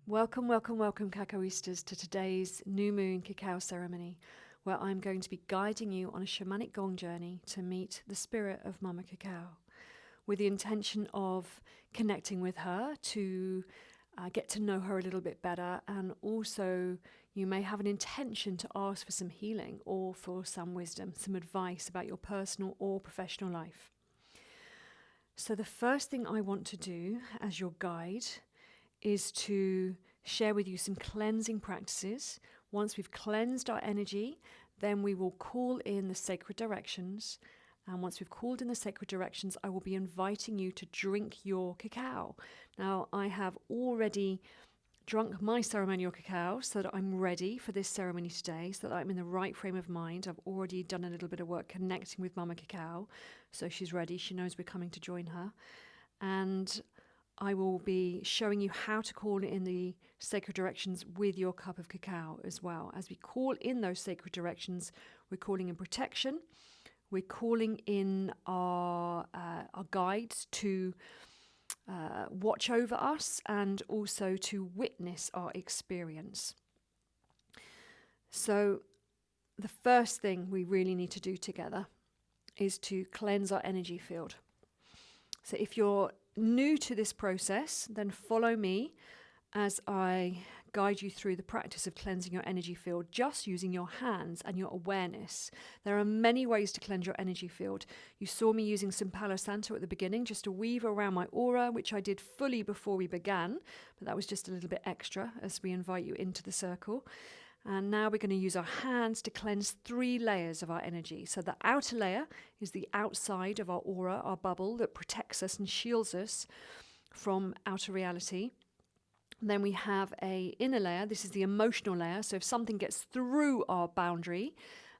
Welcome, welcome, welcome, Cacaoistas, to today's New Moon Cacao Ceremony, where I'm going to be guiding you on a shamanic gong journey to meet the spirit of Mama Cacao, with the intention of connecting with her to get to know her a little bit better, and also you may have an intention to ask for some healing or for some wisdom, some advice about your personal or professional life. So the first thing I want to do as your guide is to share with you some cleansing practices. Once we've cleansed our energy, then we will call in the sacred directions. And once we've called in the sacred directions, I will be inviting you to drink your cacao. Now, I have already drunk my ceremonial cacao so that I'm ready for this ceremony today, so that I'm in the right frame of mind. I've already done a little bit of work connecting with Mama Cacao, so she's ready. She knows we're coming to join her. And I will be showing you how to call in the sacred directions with your cup of cacao as well. As we call in those sacred directions, we're calling in protection. We're calling in our guides to watch over us and also to witness our experience. So the first thing we really need to do together is to cleanse our energy field. So if you're new to this process, then follow me as I guide you through the practice of cleansing your energy field just using your hands and your awareness. There are many ways to cleanse your energy field. You saw me using some Palo Santo at the beginning just to weave around my aura, which I did fully before we began, but that was just a little bit extra as we invite you into the circle. And now we're going to use our hands to cleanse 3 layers of our energy. So the outer layer is the outside of our aura, our bubble that protects us and shields us from outer reality. And then we have a inner layer. This is the emotional layer. So if something gets through our boundary,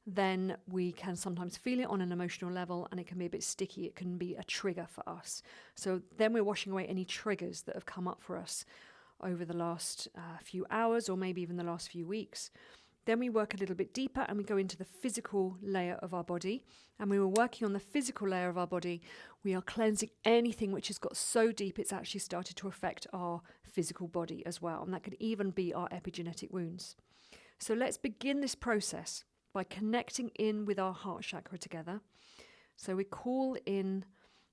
then we can sometimes feel it on an emotional level, and it can be a bit sticky. It can be a trigger for us. So then we're washing away any triggers that have come up for us over the last few hours or maybe even the last few weeks. Then we work a little bit deeper and we go into the physical layer of our body. And when we're working on the physical layer of our body, we are cleansing anything which has got so deep it's actually started to affect our physical body as well. And that could even be our epigenetic wounds. So let's begin this process by connecting in with our heart chakra together. So we call in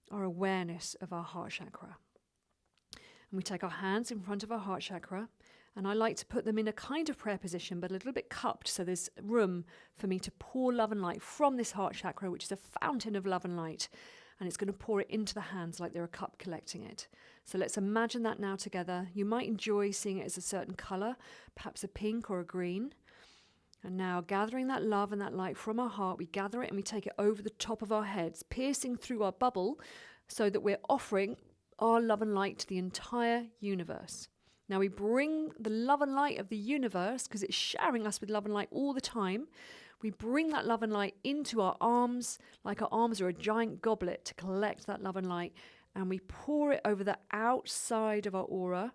our awareness of our heart chakra. And we take our hands in front of our heart chakra, and I like to put them in a kind of prayer position, but a little bit cupped, so there's room for me to pour love and light from this heart chakra, which is a fountain of love and light, and it's going to pour it into the hands like they're a cup collecting it. So let's imagine that now together. You might enjoy seeing it as a certain colour, perhaps a pink or a green. And now, gathering that love and that light from our heart, we gather it and we take it over the top of our heads, piercing through our bubble so that we're offering our love and light to the entire universe. Now we bring the love and light of the universe, because it's showering us with love and light all the time. We bring that love and light into our arms, like our arms are a giant goblet to collect that love and light. And we pour it over the outside of our aura,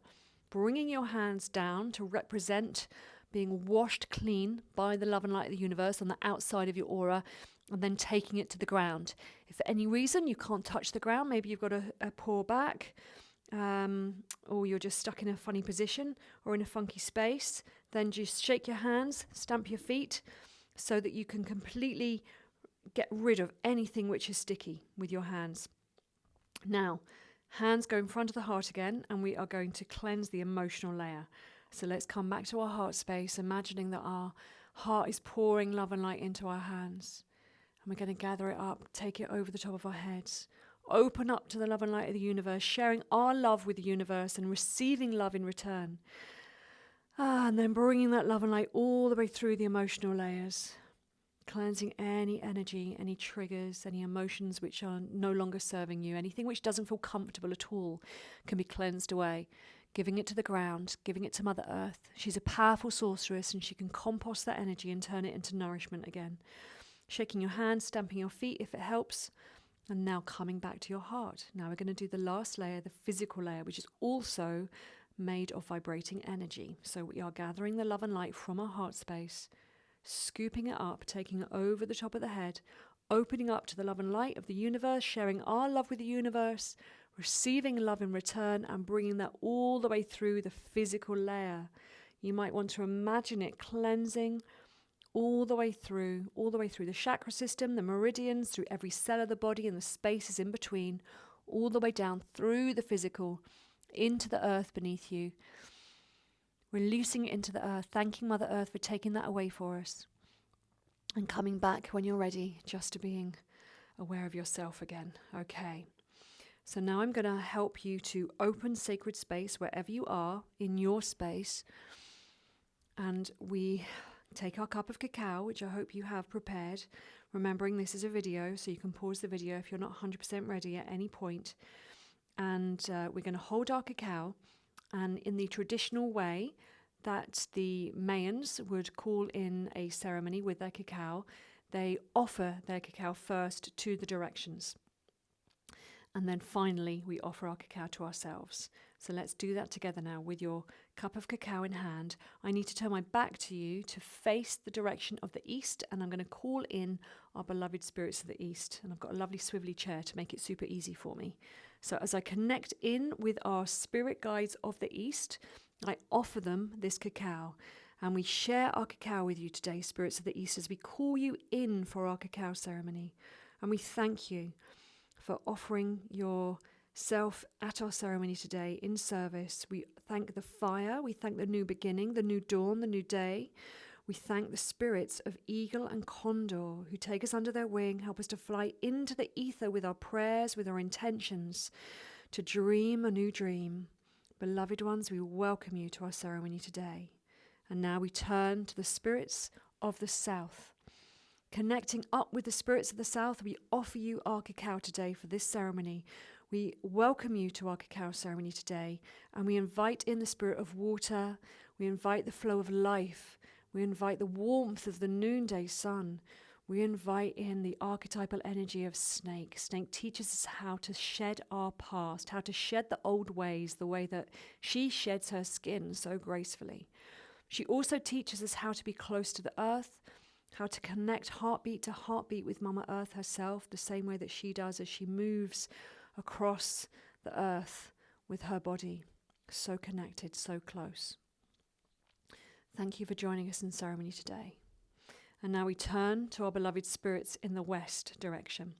bringing your hands down to represent being washed clean by the love and light of the universe on the outside of your aura, and then taking it to the ground. If for any reason you can't touch the ground, maybe you've got a pour back, or you're just stuck in a funny position or in a funky space, then just shake your hands, stamp your feet, so that you can completely get rid of anything which is sticky with your hands. Now, hands go in front of the heart again, and we are going to cleanse the emotional layer. So let's come back to our heart space, imagining that our heart is pouring love and light into our hands. And we're going to gather it up, take it over the top of our heads, open up to the love and light of the universe, sharing our love with the universe and receiving love in return. And then bringing that love and light all the way through the emotional layers, cleansing any energy, any triggers, any emotions which are no longer serving you. Anything which doesn't feel comfortable at all can be cleansed away. Giving it to the ground, giving it to Mother Earth. She's a powerful sorceress, and she can compost that energy and turn it into nourishment again. Shaking your hands, stamping your feet if it helps. And now coming back to your heart. Now we're going to do the last layer, the physical layer, which is also made of vibrating energy. So we are gathering the love and light from our heart space, scooping it up, taking it over the top of the head, opening up to the love and light of the universe, sharing our love with the universe, receiving love in return and bringing that all the way through the physical layer. You might want to imagine it cleansing all the way through the chakra system, the meridians, through every cell of the body and the spaces in between, all the way down through the physical, into the earth beneath you. Releasing it into the earth, thanking Mother Earth for taking that away for us. And coming back when you're ready, just to being aware of yourself again. Okay. So now I'm going to help you to open sacred space wherever you are in your space. And we take our cup of cacao, which I hope you have prepared. Remembering this is a video, so you can pause the video if you're not 100% ready at any point. And we're going to hold our cacao. And in the traditional way that the Mayans would call in a ceremony with their cacao, they offer their cacao first to the directions. And then finally, we offer our cacao to ourselves. So let's do that together now with your cup of cacao in hand. I need to turn my back to you to face the direction of the east, and I'm going to call in our beloved spirits of the east. And I've got a lovely swivelly chair to make it super easy for me. So as I connect in with our spirit guides of the east, I offer them this cacao. And we share our cacao with you today, spirits of the east, as we call you in for our cacao ceremony. And we thank you for offering yourself at our ceremony today in service. We thank the fire, we thank the new beginning, the new dawn, the new day. We thank the spirits of eagle and condor who take us under their wing, help us to fly into the ether with our prayers, with our intentions, to dream a new dream. Beloved ones, we welcome you to our ceremony today. And now we turn to the spirits of the south. Connecting up with the spirits of the south, we offer you our cacao today for this ceremony. We welcome you to our cacao ceremony today, and we invite in the spirit of water. We invite the flow of life. We invite the warmth of the noonday sun. We invite in the archetypal energy of snake. Snake teaches us how to shed our past, how to shed the old ways, the way that she sheds her skin so gracefully. She also teaches us how to be close to the earth, how to connect heartbeat to heartbeat with Mama Earth herself, the same way that she does as she moves across the earth with her body. So connected, so close. Thank you for joining us in ceremony today. And now we turn to our beloved spirits in the west direction.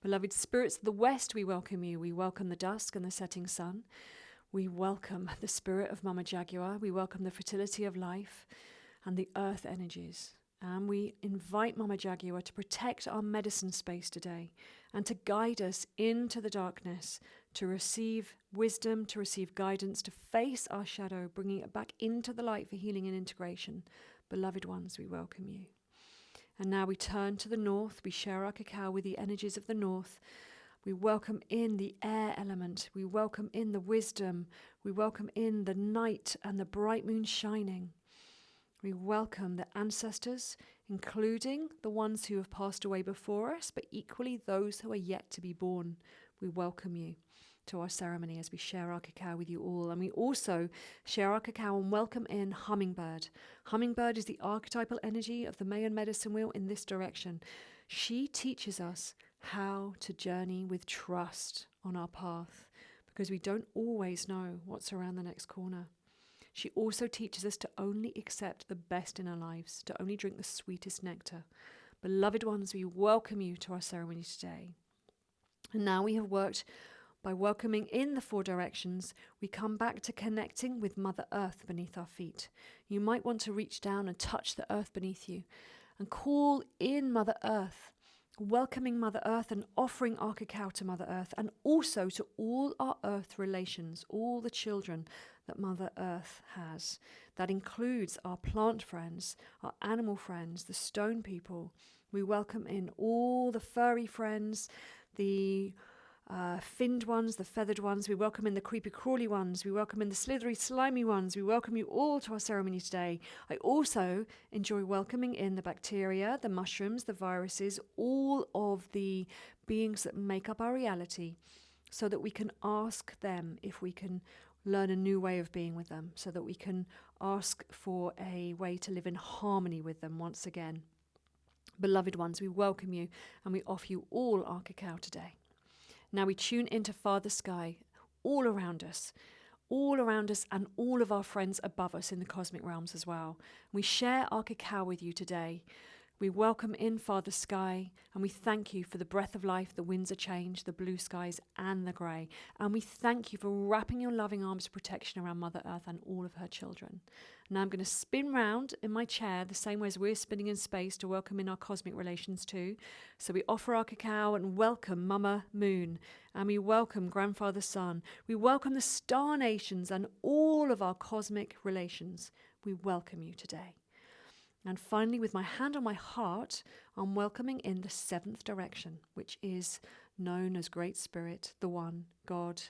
Beloved spirits of the west, we welcome you. We welcome the dusk and the setting sun. We welcome the spirit of Mama Jaguar. We welcome the fertility of life and the earth energies. And we invite Mama Jaguar to protect our medicine space today and to guide us into the darkness, to receive wisdom, to receive guidance, to face our shadow, bringing it back into the light for healing and integration. Beloved ones, we welcome you. And now we turn to the north. We share our cacao with the energies of the north. We welcome in the air element. We welcome in the wisdom. We welcome in the night and the bright moon shining. We welcome the ancestors, including the ones who have passed away before us, but equally those who are yet to be born. We welcome you to our ceremony as we share our cacao with you all. And we also share our cacao and welcome in Hummingbird. Hummingbird is the archetypal energy of the Mayan medicine wheel in this direction. She teaches us how to journey with trust on our path because we don't always know what's around the next corner. She also teaches us to only accept the best in our lives, to only drink the sweetest nectar. Beloved ones, we welcome you to our ceremony today. And now we have worked by welcoming in the four directions, we come back to connecting with Mother Earth beneath our feet. You might want to reach down and touch the earth beneath you and call in Mother Earth, welcoming Mother Earth and offering our cacao to Mother Earth and also to all our earth relations, all the children that Mother Earth has. That includes our plant friends, our animal friends, the stone people. We welcome in all the furry friends, the finned ones, the feathered ones. We welcome in the creepy crawly ones. We welcome in the slithery slimy ones. We welcome you all to our ceremony today. I also enjoy welcoming in the bacteria, the mushrooms, the viruses, all of the beings that make up our reality, so that we can ask them if we can learn a new way of being with them, so that we can ask for a way to live in harmony with them once again. Beloved ones, we welcome you and we offer you all our cacao today. Now we tune into Father Sky all around us, and all of our friends above us in the cosmic realms as well. We share our cacao with you today. We welcome in Father Sky, and we thank you for the breath of life, the winds of change, the blue skies and the grey. And we thank you for wrapping your loving arms of protection around Mother Earth and all of her children. Now I'm going to spin round in my chair the same way as we're spinning in space to welcome in our cosmic relations too. So we offer our cacao and welcome Mama Moon, and we welcome Grandfather Sun. We welcome the star nations and all of our cosmic relations. We welcome you today. And finally, with my hand on my heart, I'm welcoming in the seventh direction, which is known as Great Spirit, the One, God.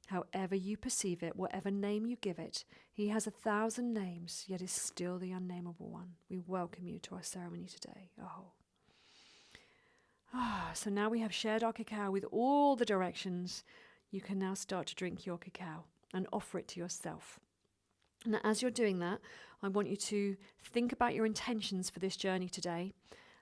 However you perceive it, whatever name you give it, he has 1,000 names, yet is still the unnameable one. We welcome you to our ceremony today. So now we have shared our cacao with all the directions. You can now start to drink your cacao and offer it to yourself. Now, as you're doing that, I want you to think about your intentions for this journey today.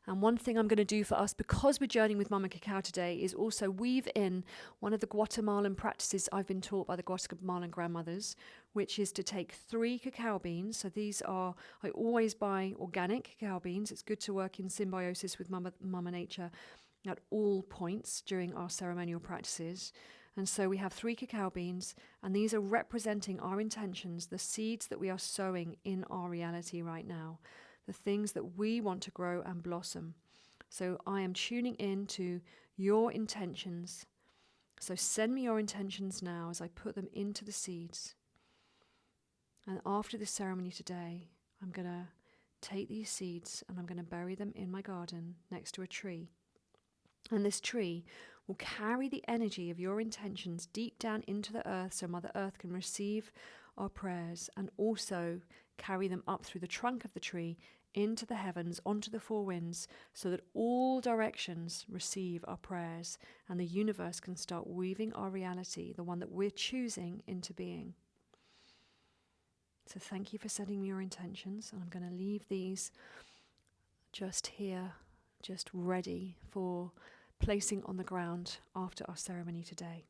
And one thing I'm going to do for us, because we're journeying with Mama Cacao today, is also weave in one of the Guatemalan practices I've been taught by the Guatemalan grandmothers, which is to take 3 cacao beans. So these are, I always buy organic cacao beans. It's good to work in symbiosis with Mama Nature at all points during our ceremonial practices. And so we have 3 cacao beans, and these are representing our intentions, the seeds that we are sowing in our reality right now, the things that we want to grow and blossom. So I am tuning in to your intentions. So send me your intentions now as I put them into the seeds. And after this ceremony today, I'm going to take these seeds and I'm going to bury them in my garden next to a tree. And this tree will carry the energy of your intentions deep down into the earth so Mother Earth can receive our prayers, and also carry them up through the trunk of the tree into the heavens, onto the 4 winds, so that all directions receive our prayers and the universe can start weaving our reality, the one that we're choosing, into being. So thank you for sending me your intentions, and I'm going to leave these just here, just ready for placing on the ground after our ceremony today.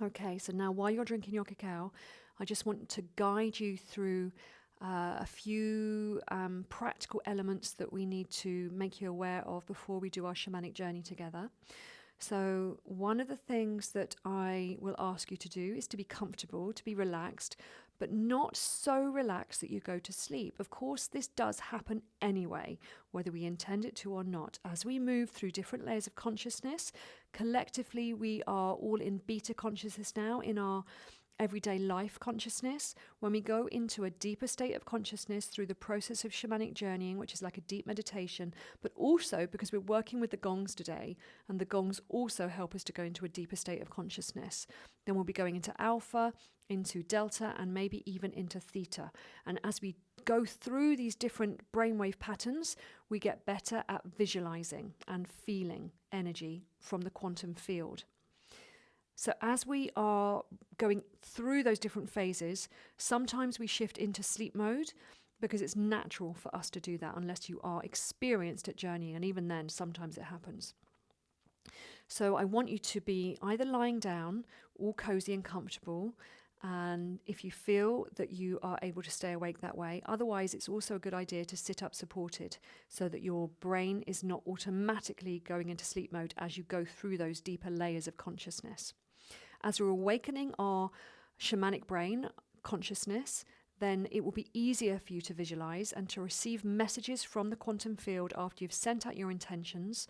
Okay, so now while you're drinking your cacao, I just want to guide you through a few practical elements that we need to make you aware of before we do our shamanic journey together. So one of the things that I will ask you to do is to be comfortable, to be relaxed, but not so relaxed that you go to sleep. Of course, this does happen anyway, whether we intend it to or not. As we move through different layers of consciousness, collectively we are all in beta consciousness now, in our everyday life consciousness. When we go into a deeper state of consciousness through the process of shamanic journeying, which is like a deep meditation, but also because we're working with the gongs today, and the gongs also help us to go into a deeper state of consciousness. Then we'll be going into alpha, into delta, and maybe even into theta. And as we go through these different brainwave patterns, we get better at visualizing and feeling energy from the quantum field. So as we are going through those different phases, sometimes we shift into sleep mode because it's natural for us to do that unless you are experienced at journeying. And even then, sometimes it happens. So I want you to be either lying down, all cozy and comfortable, and if you feel that you are able to stay awake that way. Otherwise, it's also a good idea to sit up supported so that your brain is not automatically going into sleep mode as you go through those deeper layers of consciousness. As we're awakening our shamanic brain consciousness, then it will be easier for you to visualize and to receive messages from the quantum field after you've sent out your intentions.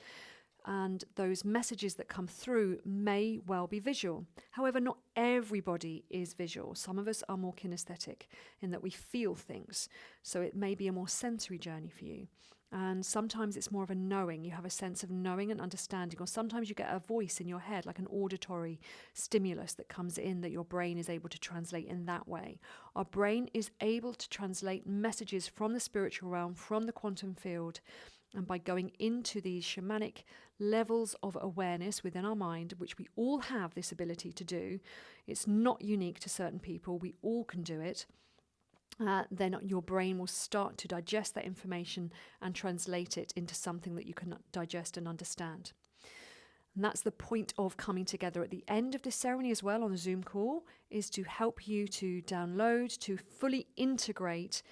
And those messages that come through may well be visual. However, not everybody is visual. Some of us are more kinesthetic in that we feel things. So it may be a more sensory journey for you. And sometimes it's more of a knowing. You have a sense of knowing and understanding. Or sometimes you get a voice in your head, like an auditory stimulus that comes in that your brain is able to translate in that way. Our brain is able to translate messages from the spiritual realm, from the quantum field. And by going into these shamanic levels of awareness within our mind, which we all have this ability to do, it's not unique to certain people, we all can do it, then your brain will start to digest that information and translate it into something that you can digest and understand. And that's the point of coming together at the end of this ceremony as well on a Zoom call, is to help you to download, to fully integrate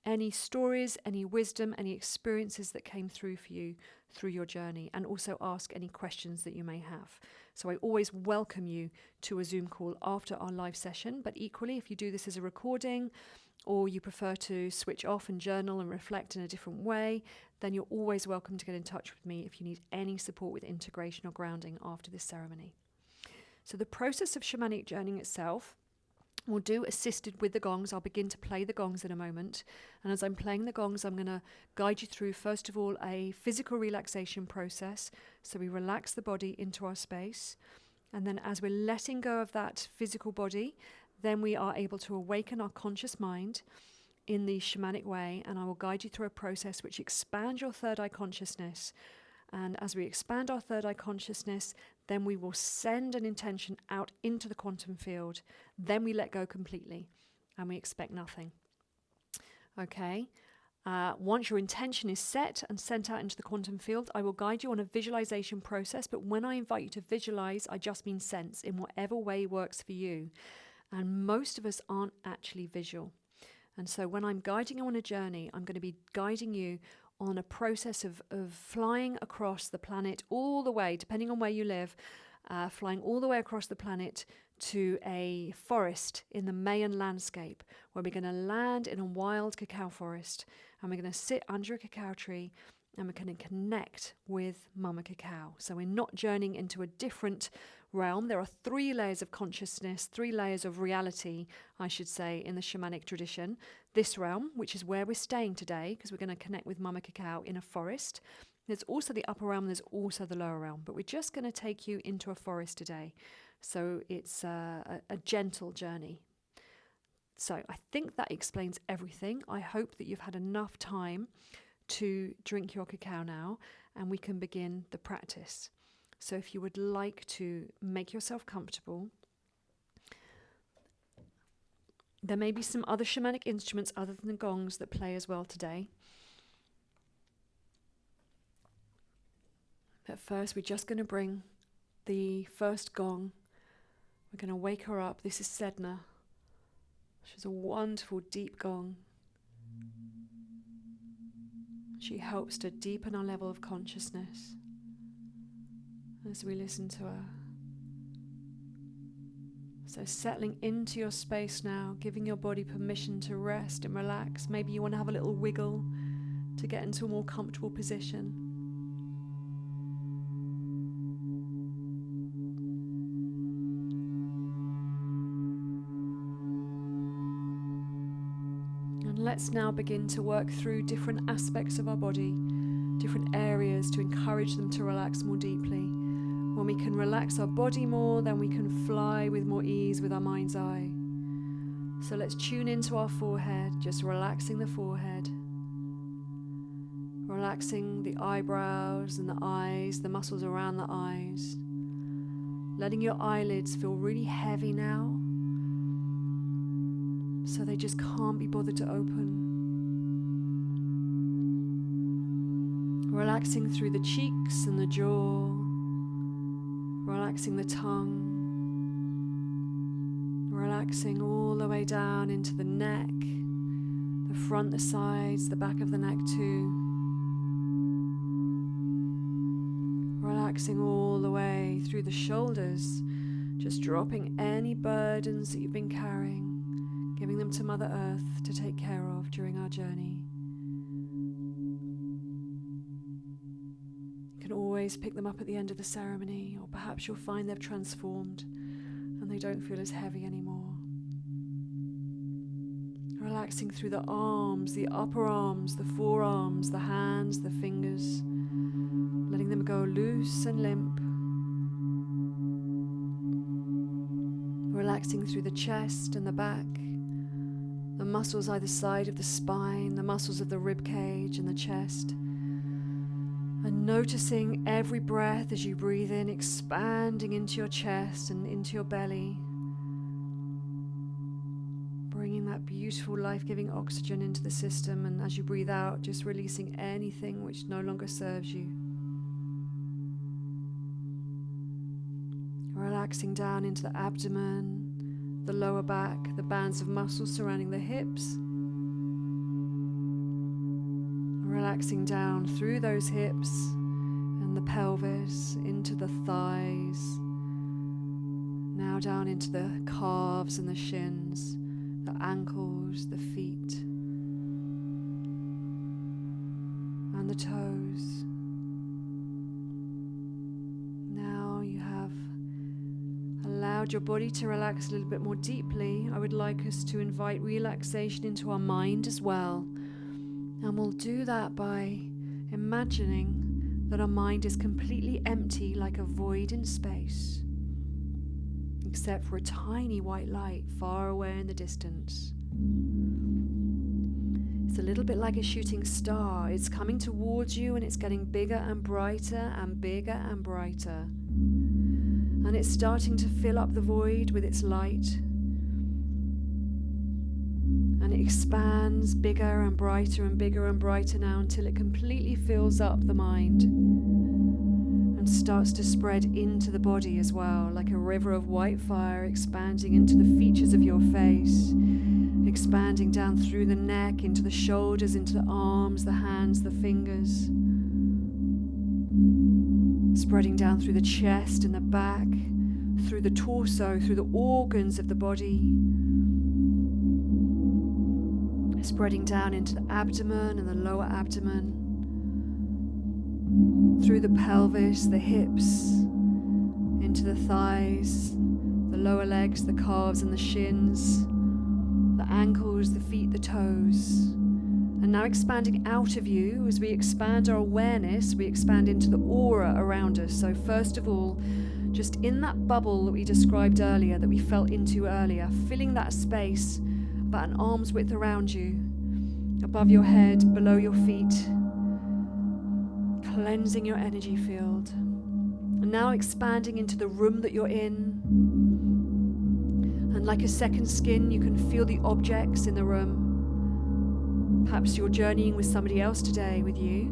any stories, any wisdom, any experiences that came through for you through your journey, and also ask any questions that you may have. So I always welcome you to a Zoom call after our live session, but equally, if you do this as a recording or you prefer to switch off and journal and reflect in a different way, then you're always welcome to get in touch with me if you need any support with integration or grounding after this ceremony. So the process of shamanic journeying itself, we'll do assisted with the gongs. I'll begin to play the gongs in a moment. And as I'm playing the gongs, I'm going to guide you through, first of all, a physical relaxation process. So we relax the body into our space. And then as we're letting go of that physical body, then we are able to awaken our conscious mind in the shamanic way. And I will guide you through a process which expands your third eye consciousness. And as we expand our third eye consciousness, then we will send an intention out into the quantum field. Then we let go completely and we expect nothing. Okay. Once your intention is set and sent out into the quantum field, I will guide you on a visualization process. But when I invite you to visualize, I just mean sense in whatever way works for you. And most of us aren't actually visual. And so when I'm guiding you on a journey, I'm going to be guiding you on a process of flying across the planet all the way, depending on where you live, flying all the way across the planet to a forest in the Mayan landscape, where we're going to land in a wild cacao forest, and we're going to sit under a cacao tree, and we're going to connect with Mama Cacao. So we're not journeying into a different realm. There are 3 layers of consciousness, 3 layers of reality, I should say, in the shamanic tradition. This realm, which is where we're staying today, because we're going to connect with Mama Cacao in a forest. There's also the upper realm, there's also the lower realm, but we're just going to take you into a forest today. So it's a gentle journey. So I think that explains everything. I hope that you've had enough time to drink your cacao now, and we can begin the practice. So if you would like to make yourself comfortable, there may be some other shamanic instruments other than the gongs that play as well today. But first, we're just going to bring the first gong. We're going to wake her up. This is Sedna. She's a wonderful deep gong. She helps to deepen our level of consciousness as we listen to her. So settling into your space now, giving your body permission to rest and relax. Maybe you want to have a little wiggle to get into a more comfortable position. And let's now begin to work through different aspects of our body, different areas to encourage them to relax more deeply. When we can relax our body more, then we can fly with more ease with our mind's eye. So let's tune into our forehead, just relaxing the forehead. Relaxing the eyebrows and the eyes, the muscles around the eyes. Letting your eyelids feel really heavy now, so they just can't be bothered to open. Relaxing through the cheeks and the jaw. Relaxing the tongue, relaxing all the way down into the neck, the front, the sides, the back of the neck too. Relaxing all the way through the shoulders, just dropping any burdens that you've been carrying, giving them to Mother Earth to take care of during our journey. Always pick them up at the end of the ceremony, or perhaps you'll find they've transformed and they don't feel as heavy anymore. Relaxing through the arms, the upper arms, the forearms, the hands, the fingers, letting them go loose and limp. Relaxing through the chest and the back, the muscles either side of the spine, the muscles of the rib cage and the chest. And noticing every breath as you breathe in, expanding into your chest and into your belly. Bringing that beautiful life-giving oxygen into the system, and as you breathe out, just releasing anything which no longer serves you. Relaxing down into the abdomen, the lower back, the bands of muscles surrounding the hips. Relaxing down through those hips and the pelvis, into the thighs. Now down into the calves and the shins, the ankles, the feet, and the toes. Now you have allowed your body to relax a little bit more deeply. I would like us to invite relaxation into our mind as well. And we'll do that by imagining that our mind is completely empty, like a void in space, except for a tiny white light far away in the distance. It's a little bit like a shooting star. It's coming towards you and it's getting bigger and brighter and bigger and brighter. And it's starting to fill up the void with its light. And it expands bigger and brighter and bigger and brighter now until it completely fills up the mind and starts to spread into the body as well, like a river of white fire expanding into the features of your face, expanding down through the neck, into the shoulders, into the arms, the hands, the fingers, spreading down through the chest and the back, through the torso, through the organs of the body, spreading down into the abdomen and the lower abdomen, through the pelvis, the hips, into the thighs, the lower legs, the calves and the shins, the ankles, the feet, the toes. And now expanding out of you, as we expand our awareness, we expand into the aura around us. So first of all, just in that bubble that we described earlier, that we fell into earlier, filling that space about an arm's width around you, above your head, below your feet, cleansing your energy field. And now expanding into the room that you're in. And like a second skin, you can feel the objects in the room. Perhaps you're journeying with somebody else today with you,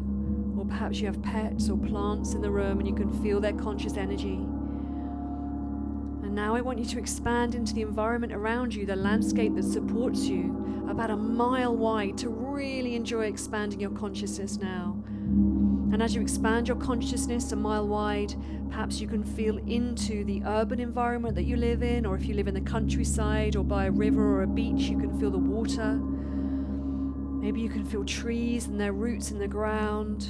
or perhaps you have pets or plants in the room and you can feel their conscious energy. And now I want you to expand into the environment around you, the landscape that supports you, about a mile wide, to really enjoy expanding your consciousness now. And as you expand your consciousness a mile wide, perhaps you can feel into the urban environment that you live in, or if you live in the countryside or by a river or a beach, you can feel the water. Maybe you can feel trees and their roots in the ground,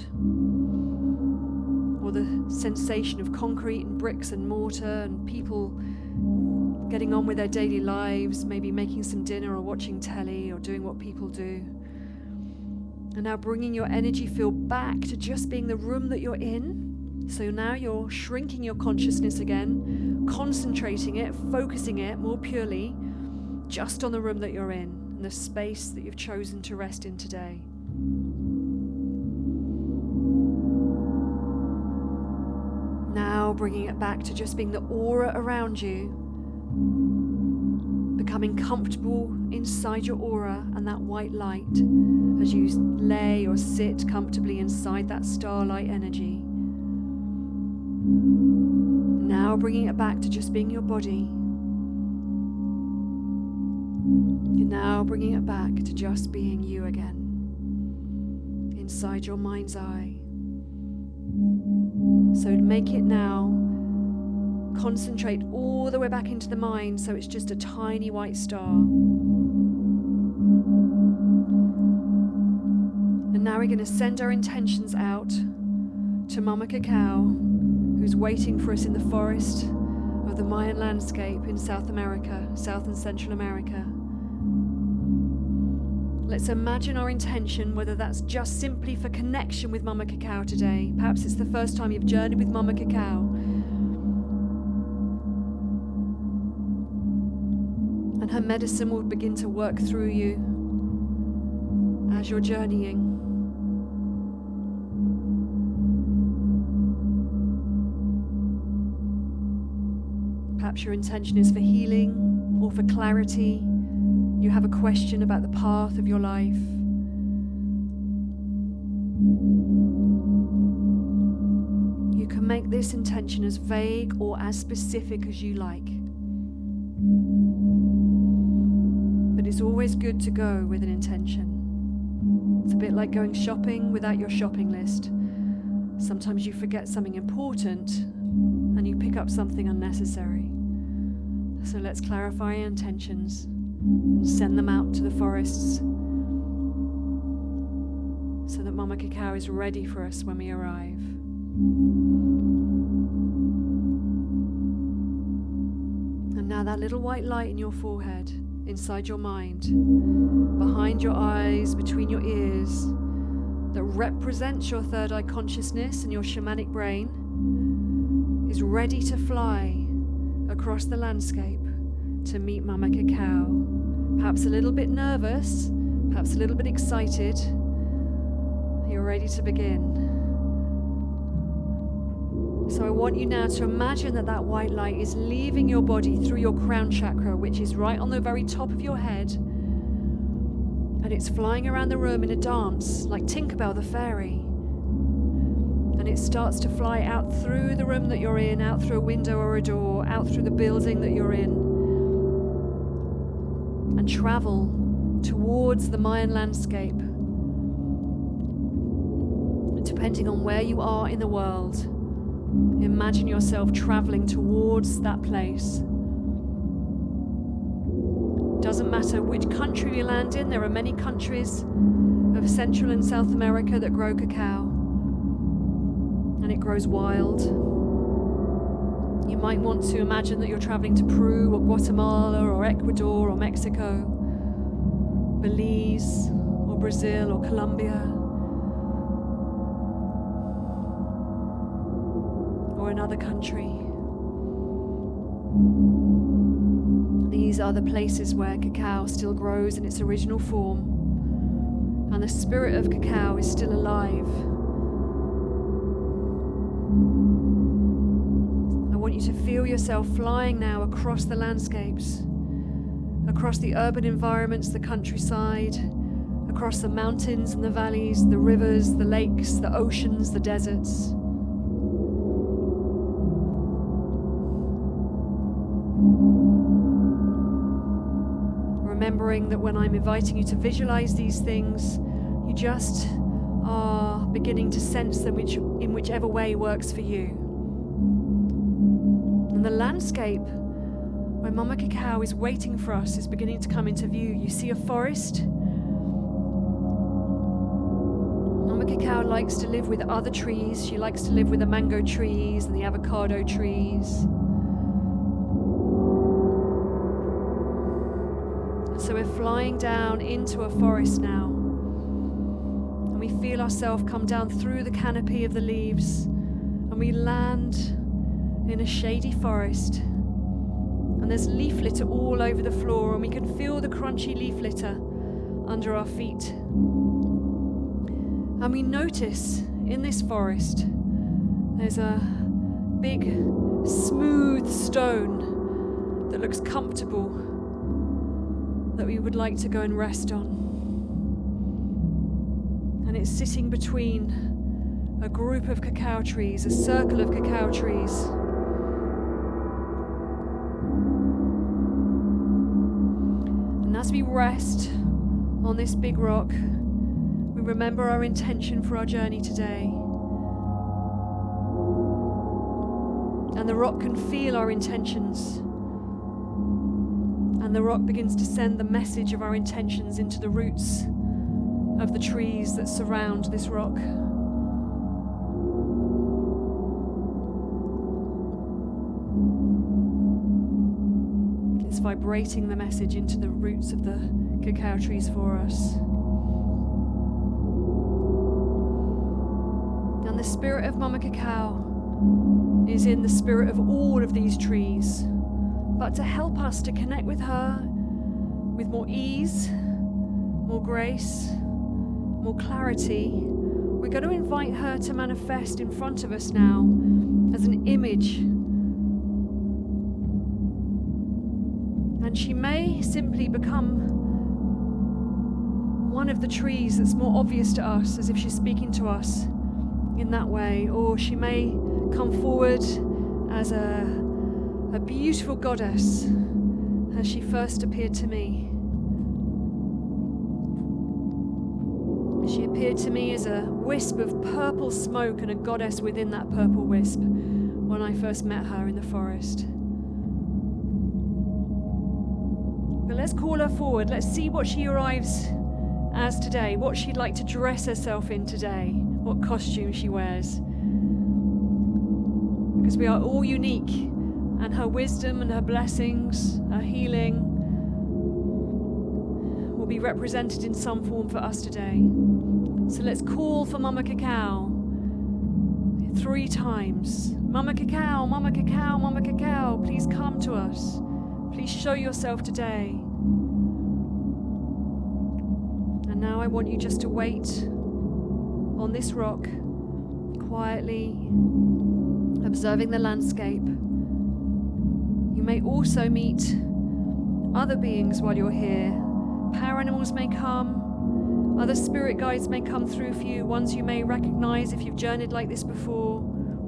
or the sensation of concrete and bricks and mortar and people getting on with their daily lives, maybe making some dinner or watching telly or doing what people do. And now bringing your energy field back to just being the room that you're in. So now you're shrinking your consciousness again, concentrating it, focusing it more purely just on the room that you're in and the space that you've chosen to rest in today. Now bringing it back to just being the aura around you, becoming comfortable inside your aura and that white light as you lay or sit comfortably inside that starlight energy. Now bringing it back to just being your body. And now bringing it back to just being you again, inside your mind's eye. So make it now, concentrate all the way back into the mind so it's just a tiny white star. And now we're going to send our intentions out to Mama Cacao, who's waiting for us in the forest of the Mayan landscape in South America, South and Central America. Let's imagine our intention, whether that's just simply for connection with Mama Cacao today. Perhaps it's the first time you've journeyed with Mama Cacao. And her medicine will begin to work through you as you're journeying. Perhaps your intention is for healing or for clarity. You have a question about the path of your life. You can make this intention as vague or as specific as you like. But it's always good to go with an intention. It's a bit like going shopping without your shopping list. Sometimes you forget something important and you pick up something unnecessary. So let's clarify our intentions and send them out to the forests so that Mama Cacao is ready for us when we arrive. And now that little white light in your forehead, inside your mind, behind your eyes, between your ears, that represents your third eye consciousness and your shamanic brain, is ready to fly across the landscape to meet Mama Cacao. Perhaps a little bit nervous, perhaps a little bit excited. You're ready to begin. So I want you now to imagine that that white light is leaving your body through your crown chakra, which is right on the very top of your head. And it's flying around the room in a dance, like Tinkerbell the fairy. And it starts to fly out through the room that you're in, out through a window or a door, out through the building that you're in, and travel towards the Mayan landscape. Depending on where you are in the world, imagine yourself traveling towards that place. Doesn't matter which country you land in, there are many countries of Central and South America that grow cacao, and it grows wild. You might want to imagine that you're traveling to Peru or Guatemala or Ecuador or Mexico, Belize or Brazil or Colombia, or another country. These are the places where cacao still grows in its original form, and the spirit of cacao is still alive. I want you to feel yourself flying now across the landscapes, across the urban environments, the countryside, across the mountains and the valleys, the rivers, the lakes, the oceans, the deserts. Remembering that when I'm inviting you to visualize these things, you just are beginning to sense them in whichever way works for you. And the landscape where Mama Cacao is waiting for us is beginning to come into view. You see a forest. Mama Cacao likes to live with other trees. She likes to live with the mango trees and the avocado trees. So we're flying down into a forest now, and we feel ourselves come down through the canopy of the leaves, and we land in a shady forest, and there's leaf litter all over the floor, and we can feel the crunchy leaf litter under our feet. And we notice in this forest there's a big smooth stone that looks comfortable, that we would like to go and rest on. And it's sitting between a group of cacao trees, a circle of cacao trees. And as we rest on this big rock, we remember our intention for our journey today. And the rock can feel our intentions. And the rock begins to send the message of our intentions into the roots of the trees that surround this rock. It's vibrating the message into the roots of the cacao trees for us. And the spirit of Mama Cacao is in the spirit of all of these trees. But to help us to connect with her with more ease, more grace, more clarity, we're going to invite her to manifest in front of us now as an image. And she may simply become one of the trees that's more obvious to us, as if she's speaking to us in that way, or she may come forward as a beautiful goddess as she first appeared to me. She appeared to me as a wisp of purple smoke and a goddess within that purple wisp when I first met her in the forest. But let's call her forward. Let's see what she arrives as today, what she'd like to dress herself in today, what costume she wears. Because we are all unique, and her wisdom and her blessings, her healing will be represented in some form for us today. So let's call for Mama Cacao 3 times. Mama Cacao, Mama Cacao, Mama Cacao, please come to us. Please show yourself today. And now I want you just to wait on this rock, quietly observing the landscape. You may also meet other beings while you're here. Power animals may come, other spirit guides may come through for you, ones you may recognize if you've journeyed like this before,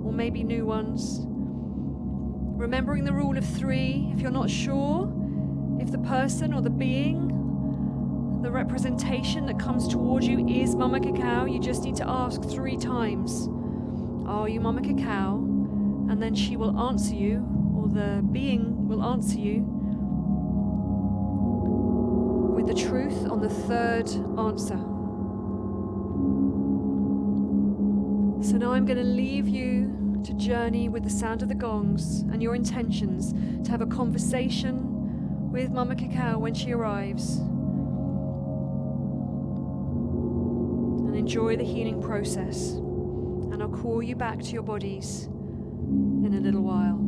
or maybe new ones. Remembering the rule of 3, if you're not sure if the person or the being, the representation that comes towards you is Mama Cacao, you just need to ask 3 times, are you Mama Cacao? And then she will answer you, or the being will answer you with the truth on the 3rd answer. So now I'm going to leave you to journey with the sound of the gongs and your intentions to have a conversation with Mama Cacao when she arrives. And enjoy the healing process. And I'll call you back to your bodies in a little while.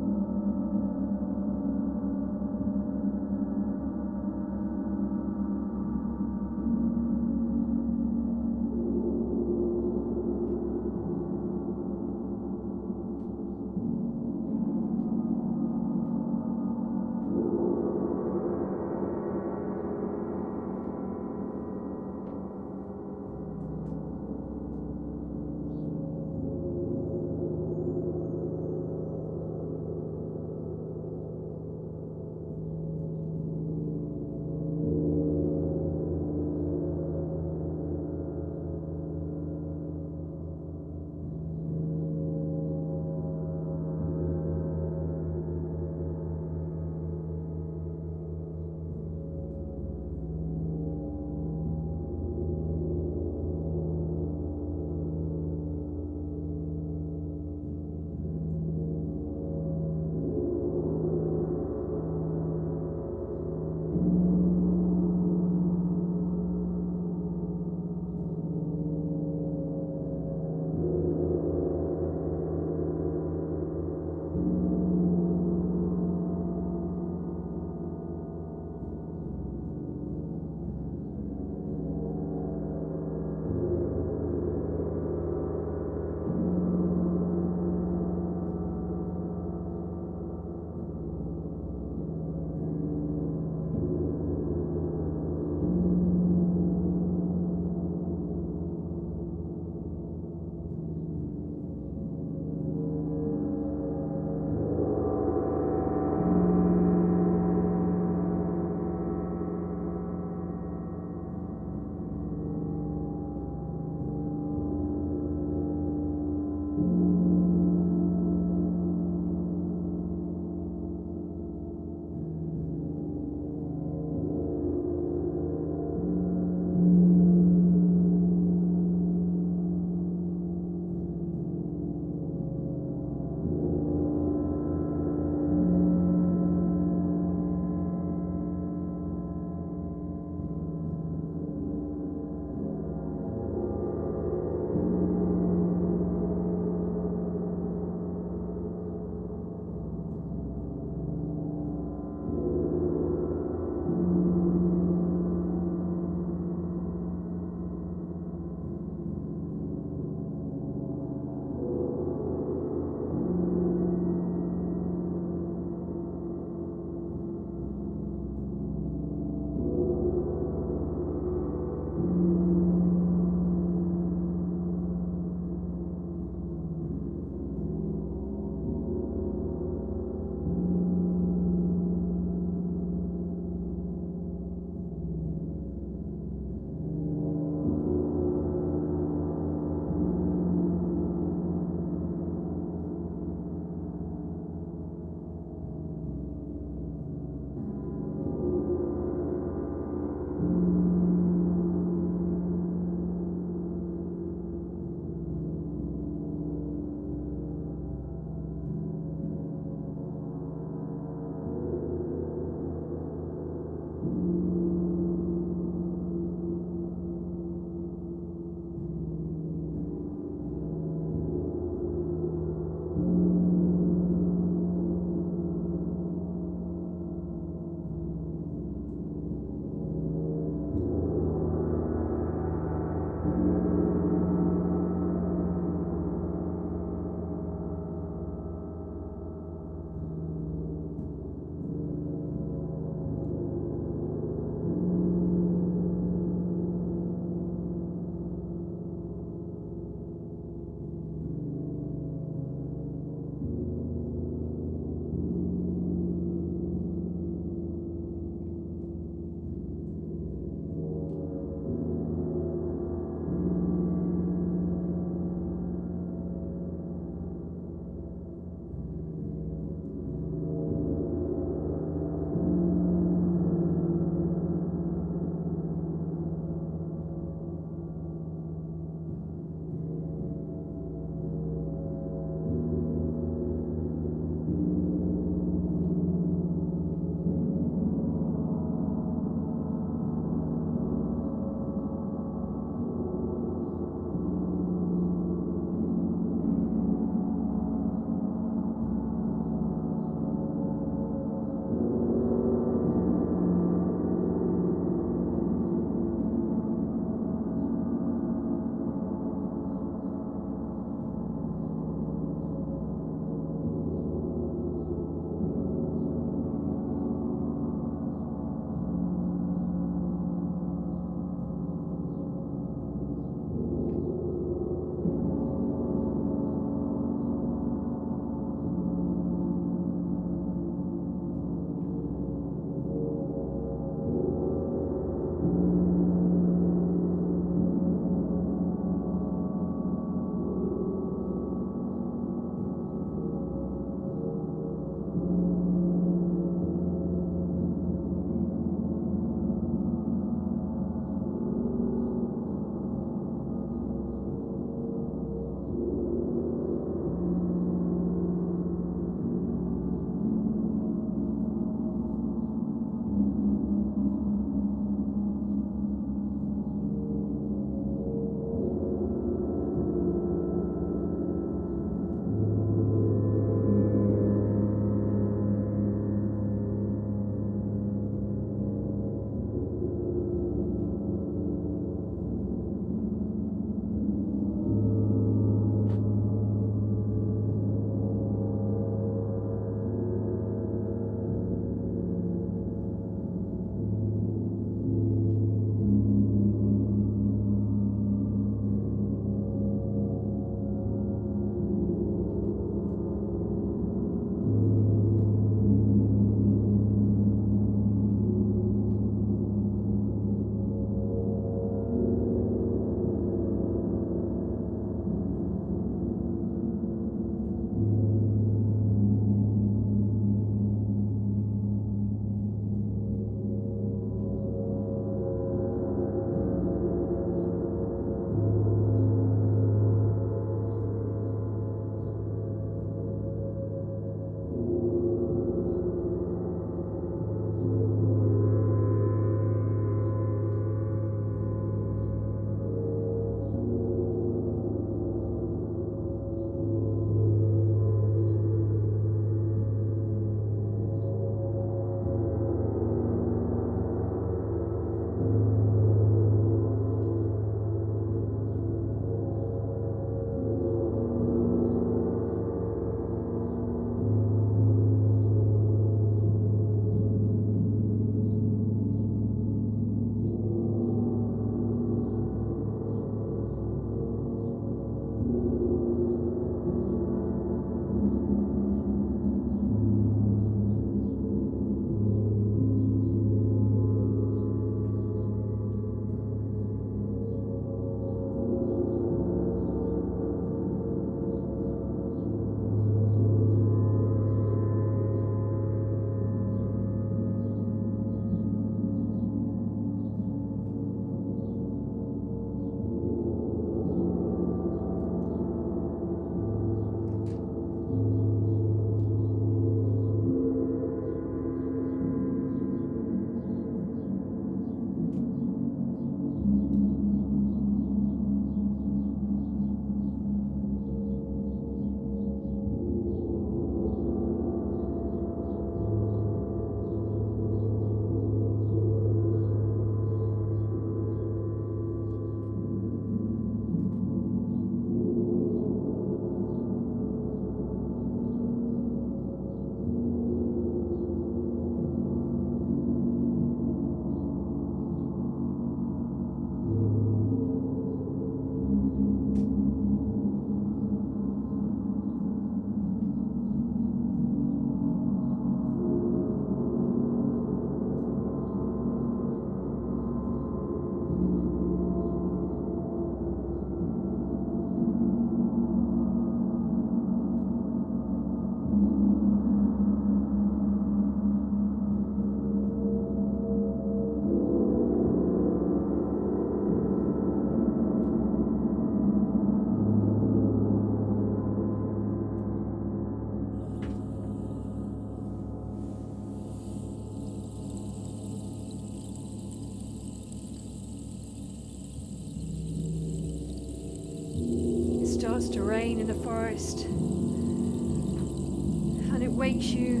starts to rain in the forest, and it wakes you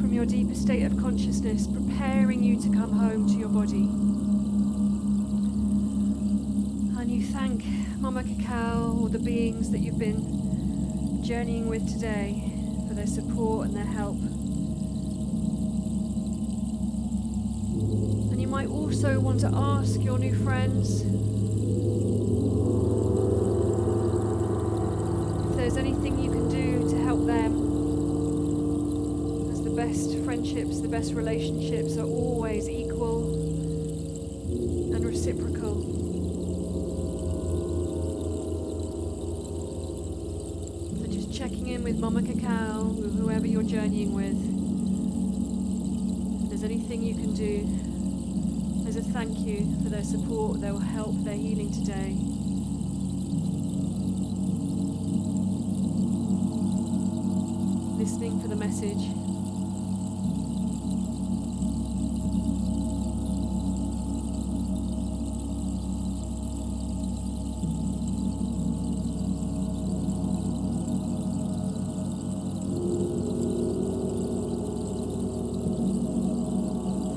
from your deeper state of consciousness, preparing you to come home to your body. And you thank Mama Cacao, or the beings that you've been journeying with today, for their support and their help. And you might also want to ask your new friends if there's anything you can do to help them, as the best friendships, the best relationships are always equal and reciprocal. So just checking in with Mama Cacao, with whoever you're journeying with. If there's anything you can do as a thank you for their support, their help, their healing today. Listening for the message.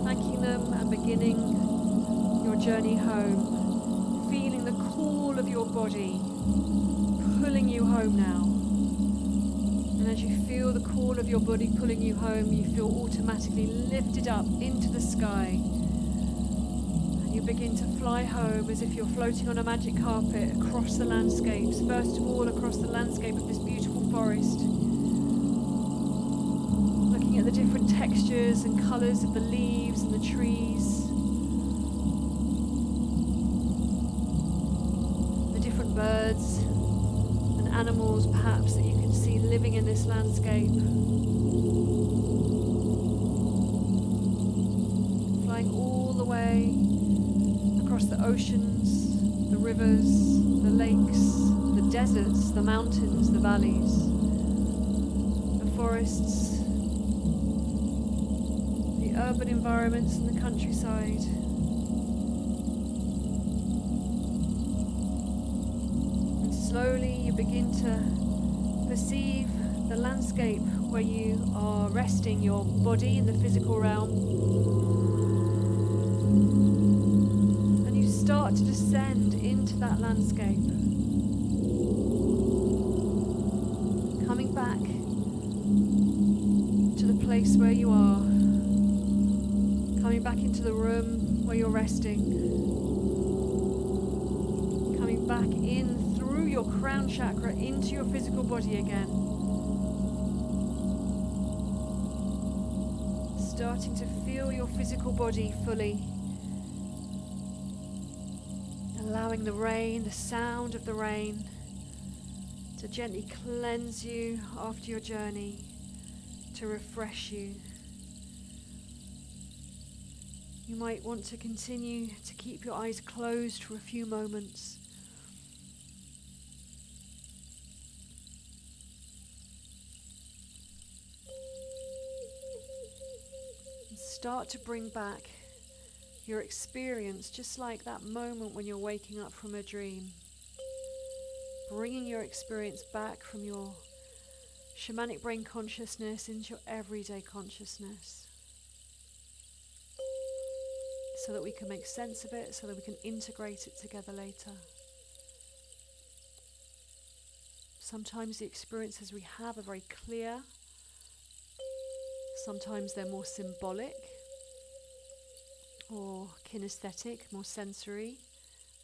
Thanking them and beginning your journey home, feeling the call of your body pulling you home now. And as you feel the call of your body pulling you home, you feel automatically lifted up into the sky. And you begin to fly home as if you're floating on a magic carpet across the landscapes. First of all, across the landscape of this beautiful forest. Looking at the different textures and colours of the leaves and the trees. The different birds and animals perhaps that you can see living in this landscape. Flying all the way across the oceans, the rivers, the lakes, the deserts, the mountains, the valleys, the forests, the urban environments and the countryside. And slowly you begin to perceive the landscape where you are resting your body in the physical realm. And you start to descend into that landscape. Coming back to the place where you are. Coming back into the room where you're resting. Coming back in through your crown chakra into your physical body again. Starting to feel your physical body fully. Allowing the rain, the sound of the rain, to gently cleanse you after your journey, to refresh you. You might want to continue to keep your eyes closed for a few moments. And start to bring back your experience, just like that moment when you're waking up from a dream. Bringing your experience back from your shamanic brain consciousness into your everyday consciousness. So that we can make sense of it, so that we can integrate it together later. Sometimes the experiences we have are very clear. Sometimes they're more symbolic or kinesthetic, more sensory,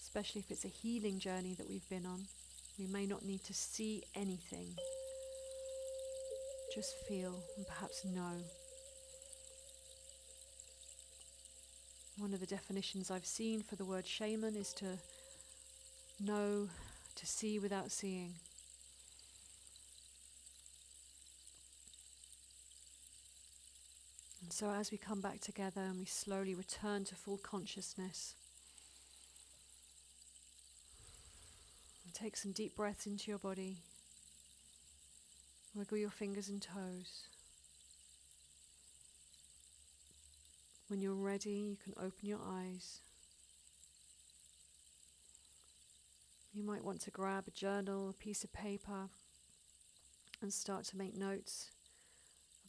especially if it's a healing journey that we've been on. We may not need to see anything. Just feel and perhaps know. One of the definitions I've seen for the word shaman is to know, to see without seeing. And so as we come back together and we slowly return to full consciousness, and take some deep breaths into your body, wiggle your fingers and toes. When you're ready, you can open your eyes. You might want to grab a journal, a piece of paper, and start to make notes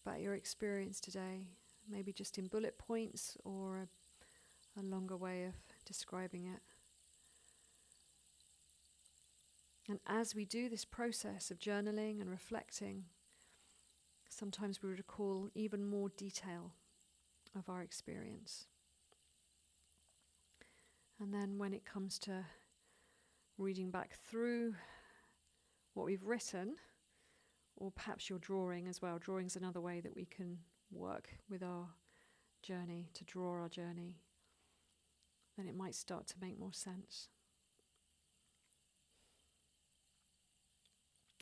about your experience today, maybe just in bullet points or a longer way of describing it. And as we do this process of journaling and reflecting, sometimes we recall even more detail of our experience. And then when it comes to reading back through what we've written, or perhaps you're drawing as well. Drawing's another way that we can work with our journey, to draw our journey. Then it might start to make more sense.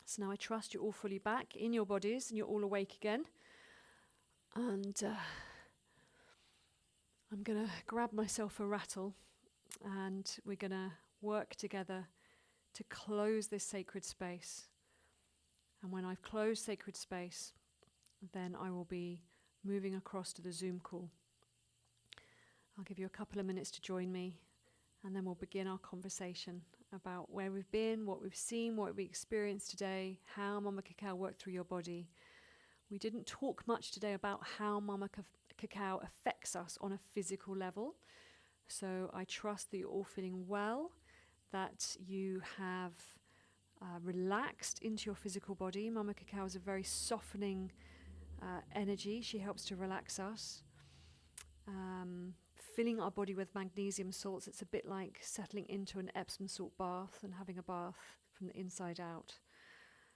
So now I trust you're all fully back in your bodies and you're all awake again. And I'm going to grab myself a rattle and we're going to work together to close this sacred space. And when I've closed sacred space, then I will be moving across to the Zoom call. I'll give you a couple of minutes to join me, and then we'll begin our conversation about where we've been, what we've seen, what we experienced today, how Mama Cacao worked through your body. We didn't talk much today about how Mama Cacao affects us on a physical level. So I trust that you're all feeling well, that you have relaxed into your physical body. Mama Cacao is a very softening energy. She helps to relax us. Filling our body with magnesium salts, it's a bit like settling into an Epsom salt bath and having a bath from the inside out.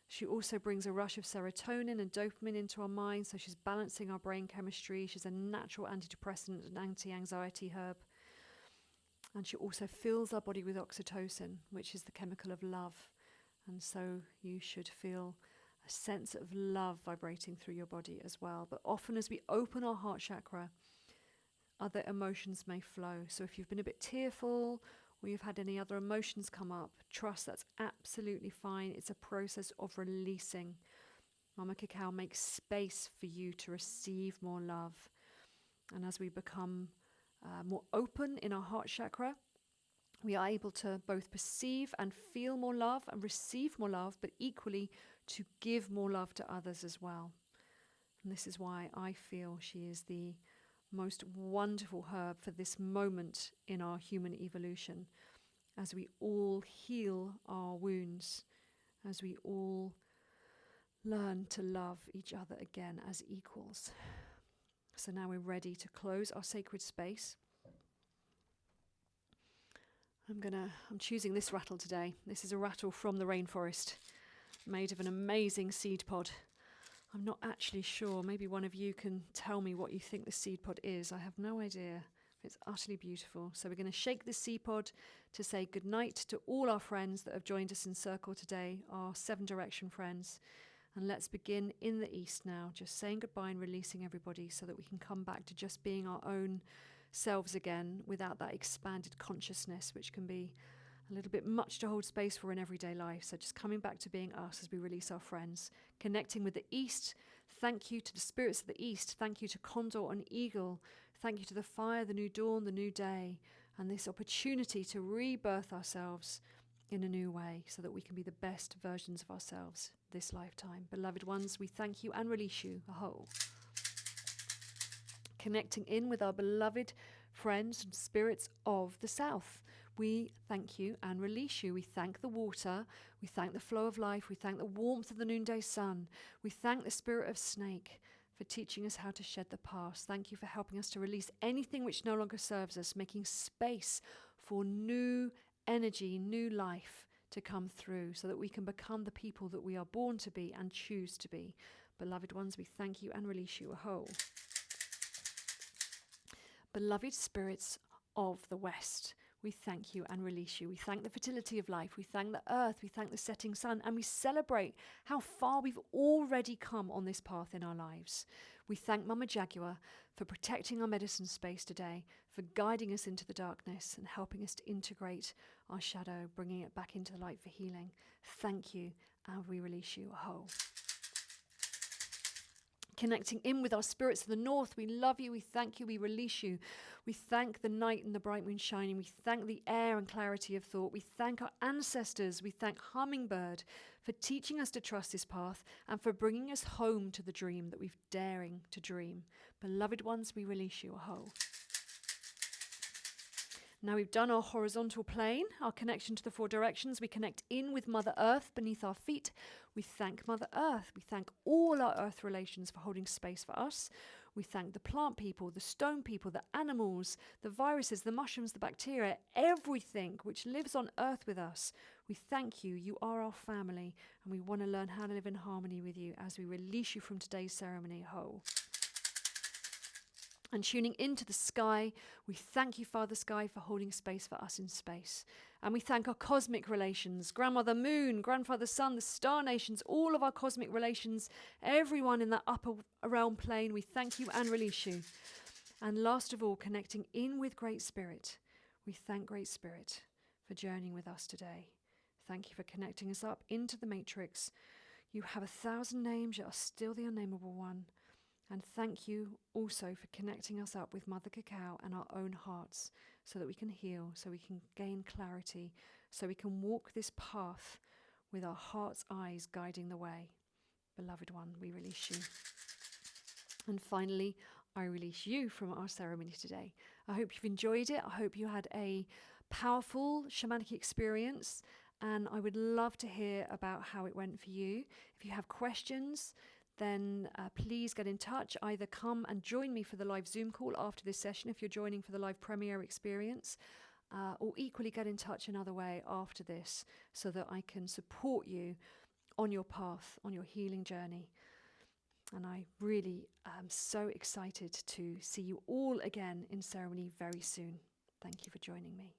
She also brings a rush of serotonin and dopamine into our mind, so she's balancing our brain chemistry. She's a natural antidepressant and anti-anxiety herb. And she also fills our body with oxytocin, which is the chemical of love. And so you should feel a sense of love vibrating through your body as well. But often as we open our heart chakra, other emotions may flow. So if you've been a bit tearful or you've had any other emotions come up, trust that's absolutely fine. It's a process of releasing. Mama Cacao makes space for you to receive more love. And as we become more open in our heart chakra, we are able to both perceive and feel more love and receive more love, but equally to give more love to others as well. And this is why I feel she is the most wonderful herb for this moment in our human evolution, as we all heal our wounds, as we all learn to love each other again as equals. So now we're ready to close our sacred space. I'm choosing this rattle today. This is a rattle from the rainforest, made of an amazing seed pod. I'm not actually sure. Maybe one of you can tell me what you think the seed pod is. I have no idea. It's utterly beautiful. So we're going to shake the seed pod to say goodnight to all our friends that have joined us in circle today, our 7 Direction friends. And let's begin in the east now, just saying goodbye and releasing everybody so that we can come back to just being our own selves again without that expanded consciousness, which can be a little bit much to hold space for in everyday life. So just coming back to being us as we release our friends. Connecting with the East. Thank you to the spirits of the East. Thank you to Condor and Eagle. Thank you to the fire, the new dawn, the new day, and this opportunity to rebirth ourselves in a new way so that we can be the best versions of ourselves this lifetime. Beloved ones, we thank you and release you. Aho. Connecting in with our beloved friends and spirits of the South. We thank you and release you. We thank the water. We thank the flow of life. We thank the warmth of the noonday sun. We thank the spirit of snake for teaching us how to shed the past. Thank you for helping us to release anything which no longer serves us, making space for new energy, new life to come through so that we can become the people that we are born to be and choose to be. Beloved ones, we thank you and release you. Aho. Beloved spirits of the West, we thank you and release you. We thank the fertility of life. We thank the earth. We thank the setting sun. And we celebrate how far we've already come on this path in our lives. We thank Mama Jaguar for protecting our medicine space today, for guiding us into the darkness and helping us to integrate our shadow, bringing it back into the light for healing. Thank you, and we release you. Aho. Connecting in with our spirits of the north, we love you, we thank you, we release you. We thank the night and the bright moon shining. We thank the air and clarity of thought. We thank our ancestors. We thank Hummingbird for teaching us to trust this path and for bringing us home to the dream that we've daring to dream. Beloved ones, we release you whole. Now we've done our horizontal plane, our connection to the four directions. We connect in with Mother Earth beneath our feet. We thank Mother Earth. We thank all our earth relations for holding space for us. We thank the plant people, the stone people, the animals, the viruses, the mushrooms, the bacteria, everything which lives on earth with us. We thank you. You are our family, and we want to learn how to live in harmony with you as we release you from today's ceremony whole. And tuning into the sky, we thank you, Father Sky, for holding space for us in space. And we thank our cosmic relations, Grandmother Moon, Grandfather Sun, the star nations, all of our cosmic relations, everyone in that upper realm plane, we thank you and release you. And last of all, connecting in with Great Spirit, we thank Great Spirit for journeying with us today. Thank you for connecting us up into the matrix. You have 1,000 names, you are still the unnameable one. And thank you also for connecting us up with Mother Cacao and our own hearts so that we can heal, so we can gain clarity, so we can walk this path with our heart's eyes guiding the way. Beloved one, we release you. And finally, I release you from our ceremony today. I hope you've enjoyed it. I hope you had a powerful shamanic experience, and I would love to hear about how it went for you. If you have questions, then please get in touch. Either come and join me for the live Zoom call after this session if you're joining for the live premiere experience, or equally get in touch another way after this so that I can support you on your path, on your healing journey. And I really am so excited to see you all again in ceremony very soon. Thank you for joining me.